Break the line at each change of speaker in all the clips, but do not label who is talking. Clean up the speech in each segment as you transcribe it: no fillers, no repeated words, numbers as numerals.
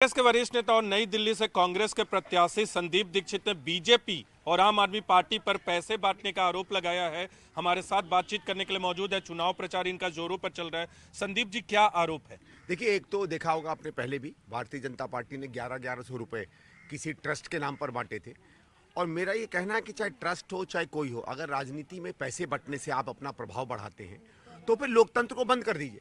कांग्रेस के वरिष्ठ नेता और नई दिल्ली से कांग्रेस के प्रत्याशी संदीप दीक्षित ने बीजेपी और आम आदमी पार्टी पर पैसे बांटने का आरोप लगाया है। हमारे साथ बातचीत करने के लिए मौजूद है। चुनाव प्रचार इनका जोरों पर चल रहा है। संदीप जी, क्या आरोप है?
देखिए, एक तो देखा होगा आपने पहले भी भारतीय जनता पार्टी ने 1100 रुपए किसी ट्रस्ट के नाम पर बांटे थे। और मेरा ये कहना है कि चाहे ट्रस्ट हो चाहे कोई हो, अगर राजनीति में पैसे बंटने से आप अपना प्रभाव बढ़ाते हैं तो फिर लोकतंत्र को बंद कर दीजिए।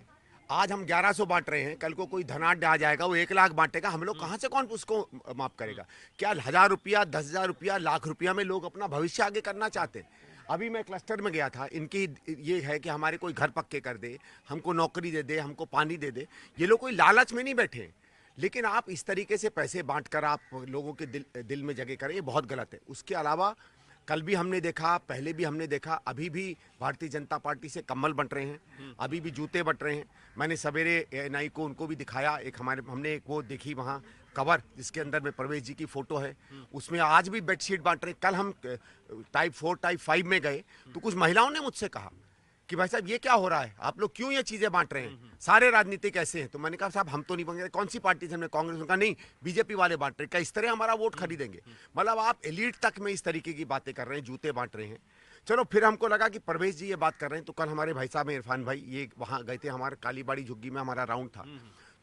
आज हम 1100 बांट रहे हैं, कल को कोई धनाढ्य आ जाएगा, वो 1 लाख बांटेगा, हम लोग कहाँ से कौन उसको माफ करेगा? क्या 1000 रुपया, 10,000 रुपया, लाख रुपया में लोग अपना भविष्य आगे करना चाहते हैं? अभी मैं क्लस्टर में गया था, इनकी ये है कि हमारे कोई घर पक्के कर दे, हमको नौकरी दे दे, हमको पानी दे दे। ये लोग कोई लालच में नहीं बैठे हैं, लेकिन आप इस तरीके से पैसे बांटकर आप लोगों के दिल में जगह करें, ये बहुत गलत है। उसके अलावा कल भी हमने देखा, पहले भी हमने देखा, अभी भी भारतीय जनता पार्टी से कम्बल बंट रहे हैं, अभी भी जूते बंट रहे हैं। मैंने सवेरे एएनआई को उनको भी दिखाया, एक हमने एक वो देखी वहाँ कवर जिसके अंदर में प्रवेश जी की फोटो है, उसमें आज भी बेडशीट बांट रहे हैं। कल हम टाइप 4 टाइप 5 में गए तो कुछ महिलाओं ने मुझसे कहा कि भाई साहब ये क्या हो रहा है, आप लोग क्यों ये चीजें बांट रहे हैं, सारे राजनीतिक ऐसे हैं। तो मैंने कहा साहब हम तो नहीं बांटेंगे। कौन सी पार्टी से? हमने कांग्रेस। उनका नहीं, बीजेपी वाले बांट रहे हैं। क्या इस तरह हमारा वोट खरीदेंगे? मतलब आप एलीट तक में इस तरीके की बातें कर रहे हैं, जूते बांट रहे हैं। चलो, फिर हमको लगा कि प्रवेश जी ये बात कर रहे हैं, तो कल हमारे भाई साहब इरफान भाई ये वहाँ गए थे, हमारे कालीबाड़ी झुग्गी में हमारा राउंड था,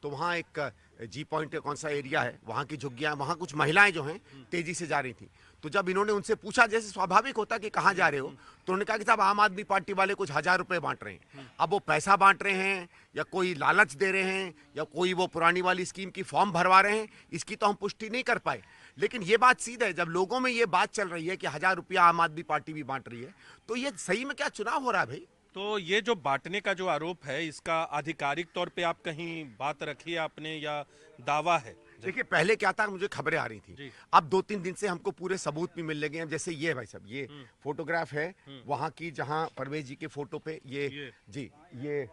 तो वहाँ एक जी पॉइंट कौन सा एरिया है, वहाँ की झुग्गियाँ, वहाँ कुछ महिलाएं जो हैं तेजी से जा रही थी। तो जब इन्होंने उनसे पूछा, जैसे स्वाभाविक होता कि कहाँ जा रहे हो, तो उन्होंने कहा कि साहब आम आदमी पार्टी वाले कुछ 1000 रुपए बांट रहे हैं। अब वो पैसा बांट रहे हैं या कोई लालच दे रहे हैं या कोई वो पुरानी वाली स्कीम की फॉर्म भरवा रहे हैं, इसकी तो हम पुष्टि नहीं कर पाए। लेकिन ये बात सीधा है, जब लोगों में ये बात चल रही है कि 1000 रुपया आम आदमी पार्टी भी बांट रही है, तो ये सही में क्या चुनाव हो रहा है भाई?
तो ये जो बांटने का जो आरोप है, इसका आधिकारिक तौर पे आप कहीं बात रखी है आपने या दावा है?
देखिए, पहले क्या था, मुझे खबरें आ रही थी।
जी।
अब 2-3 दिन से हमको पूरे सबूत भी मिल लगे हैं। जैसे ये भाई साहब, ये फोटोग्राफ है वहां की, जहां परवेज जी के फोटो पे ये जी ये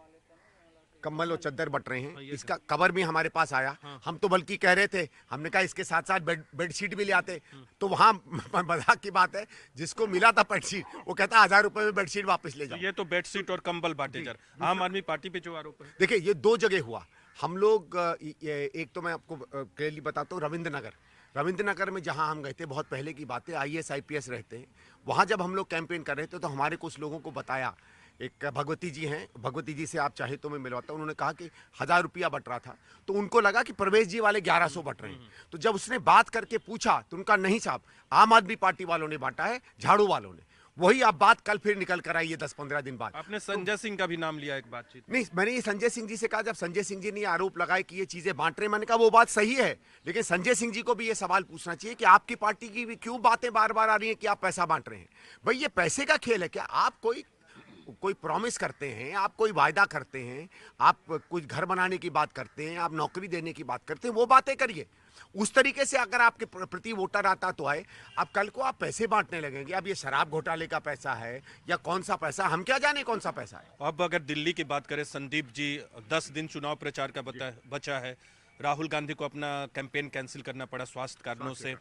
कम्बल और चद्दर बट रहे हैं। इसका कवर भी हमारे पास आया। हम तो बल्कि कह रहे थे, हमने कहा इसके साथ साथ बेडशीट भी ले आते। तो वहां मजाक की बात है, जिसको मिला था बेडशीट, वो कहता 1000 रुपए में बेडशीट वापस ले
तो
जाओ।
ये तो बेडशीट और कंबल बांटे जा रहे। आम आदमी पार्टी पे जो आरोप है?
देखिए, ये 2 जगह हुआ। हम लोग एक तो मैं आपको क्लियरली बताता हूँ, रविंद्र नगर में जहां हम गए थे, बहुत पहले की बात है, आईएएस आईपीएस रहते हैं वहां। जब हम लोग कैंपेन कर रहे थे तो हमारे कुछ लोगों को बताया, एक भगवती जी हैं, भगवती जी से आप चाहे तो मैं मिलवाता हूं, उन्होंने कहा कि 1000 रुपया बट रहा था, तो उनको लगा कि प्रवेश जी वाले 1100 बट रहे हैं। तो जब उसने बात करके पूछा तो उनका नहीं साहब, आम आदमी पार्टी वालों ने बांटा है, झाड़ू वालों ने। वही आप बात कल फिर निकल कर आई है 10-15 दिन बाद।
आपने संजय सिंह का भी नाम लिया एक बातचीत में।
नहीं, मैंने ये संजय सिंह जी से कहा, जब संजय सिंह जी ने आरोप लगाए कि ये चीजें बांट रहे, मैंने कहा वो बात सही है, लेकिन संजय सिंह जी को भी ये सवाल पूछना चाहिए कि आपकी पार्टी की भी क्यों बातें बार बार आ रही हैं कि आप पैसा बांट रहे हैं। भाई, ये पैसे का खेल है क्या? आप कोई कोई प्रॉमिस करते हैं, आप कोई वायदा करते हैं, आप कुछ घर बनाने की बात करते हैं, आप नौकरी देने की बात करते हैं, वो बातें करिए। उस तरीके से अगर आपके प्रति वोटर आता तो आए। अब कल को आप पैसे बांटने लगेंगे, अब ये शराब घोटाले का पैसा है या कौन सा पैसा, हम क्या जाने कौन सा पैसा है।
अब अगर दिल्ली की बात करें संदीप जी, 10 दिन चुनाव प्रचार का बचा है। राहुल गांधी को अपना कैंपेन कैंसिल करना पड़ा स्वास्थ्य कारणों से।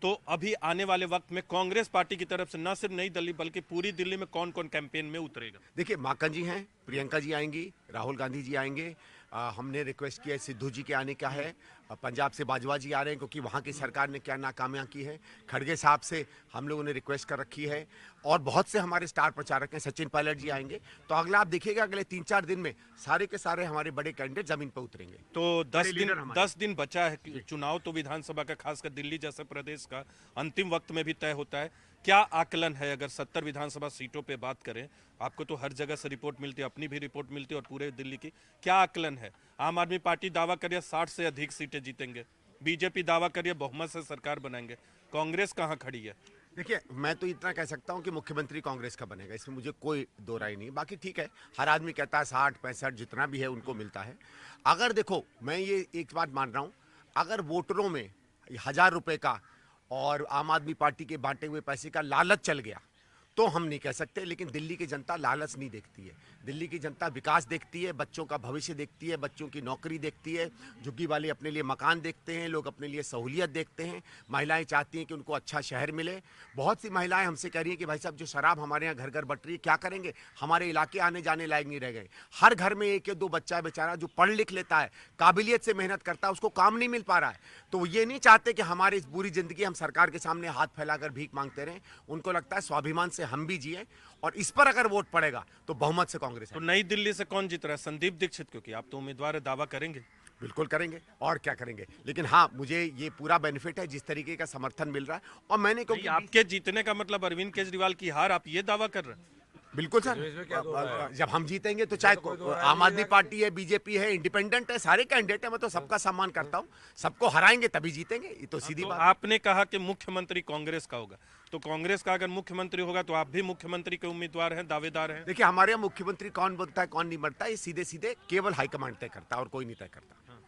तो अभी आने वाले वक्त में कांग्रेस पार्टी की तरफ से न सिर्फ नई दिल्ली बल्कि पूरी दिल्ली में कौन कौन कैंपेन में उतरेगा?
देखिए, माकन जी हैं, प्रियंका जी आएंगी, राहुल गांधी जी आएंगे, हमने रिक्वेस्ट किया है सिद्धू जी के आने का है, पंजाब से बाजवा जी आ रहे हैं क्योंकि वहाँ की सरकार ने क्या नाकामियाँ की है, खड़गे साहब से हम लोगों ने रिक्वेस्ट कर रखी है, और बहुत से हमारे स्टार प्रचारक हैं, सचिन पायलट जी आएंगे। तो अगला आप देखिएगा, अगले 3-4 दिन में सारे के सारे हमारे बड़े कैंडिडेट जमीन पर उतरेंगे।
तो
लीडर हमारे।
10 दिन बचा है चुनाव, तो विधानसभा का खासकर दिल्ली जैसे प्रदेश का अंतिम वक्त में भी तय होता है। क्या आकलन है, अगर 70 विधानसभा सीटों पे बात करें, आपको तो हर जगह से रिपोर्ट मिलती है, अपनी भी रिपोर्ट मिलती है और पूरे दिल्ली की, क्या आकलन है? आम आदमी पार्टी दावा करिए 60 से अधिक सीटें जीतेंगे, बीजेपी दावा करिए बहुमत से सरकार बनाएंगे, कांग्रेस कहां खड़ी है?
देखिए, मैं तो इतना कह सकता हूं कि मुख्यमंत्री कांग्रेस का बनेगा, इसमें मुझे कोई दो राय नहीं। बाकी ठीक है, हर आदमी कहता है 60-65 जितना भी है उनको मिलता है। अगर देखो, मैं ये एक बात मान रहा हूं, अगर वोटरों में 1000 रुपए का और आम आदमी पार्टी के बांटे हुए पैसे का लालच चल गया तो हम नहीं कह सकते, लेकिन दिल्ली की जनता लालच नहीं देखती है। दिल्ली की जनता विकास देखती है, बच्चों का भविष्य देखती है, बच्चों की नौकरी देखती है, झुग्गी वाले अपने लिए मकान देखते हैं, लोग अपने लिए सहूलियत देखते हैं, महिलाएं चाहती हैं कि उनको अच्छा शहर मिले। बहुत सी महिलाएं हमसे कह रही हैं कि भाई साहब जो शराब हमारे यहाँ घर घर बट रही है, क्या करेंगे, हमारे इलाके आने जाने लायक नहीं रह गए। हर घर में एक या दो बच्चा है बेचारा जो पढ़ लिख लेता है, काबिलियत से मेहनत करता है, उसको काम नहीं मिल पा रहा है। तो ये नहीं चाहते कि हमारी इस पूरी जिंदगी हम सरकार के सामने हाथ फैलाकर भीख मांगते रहें। उनको लगता है स्वाभिमान से हम भी जिए, और इस पर अगर वोट पड़ेगा तो बहुमत से कांग्रेस
तो
है।
नई दिल्ली से कौन जीत रहा है? संदीप दीक्षित, क्योंकि आप तो उम्मीदवार है, दावा करेंगे?
बिल्कुल करेंगे, और क्या करेंगे। लेकिन हाँ, मुझे ये पूरा बेनिफिट है जिस तरीके का समर्थन मिल रहा है, और मैंने
नहीं,
क्योंकि
आपके जीतने का मतलब अरविंद केजरीवाल की हार, आप ये दावा कर रहे हैं?
बिल्कुल सर, जब हम जीतेंगे तो चाहे आम आदमी पार्टी है, बीजेपी है, इंडिपेंडेंट है, सारे कैंडिडेट है, मैं तो सबका सम्मान करता हूँ। सबको हराएंगे तभी जीतेंगे, ये तो सीधी
तो
बात।
आपने कहा कि मुख्यमंत्री कांग्रेस का होगा, तो कांग्रेस का अगर मुख्यमंत्री होगा तो आप भी मुख्यमंत्री के उम्मीदवार हैं, दावेदार हैं?
देखिए, हमारे यहाँ मुख्यमंत्री कौन बनता है कौन नहीं बनता है, ये सीधे सीधे केवल हाईकमांड तय करता है और कोई नहीं तय करता।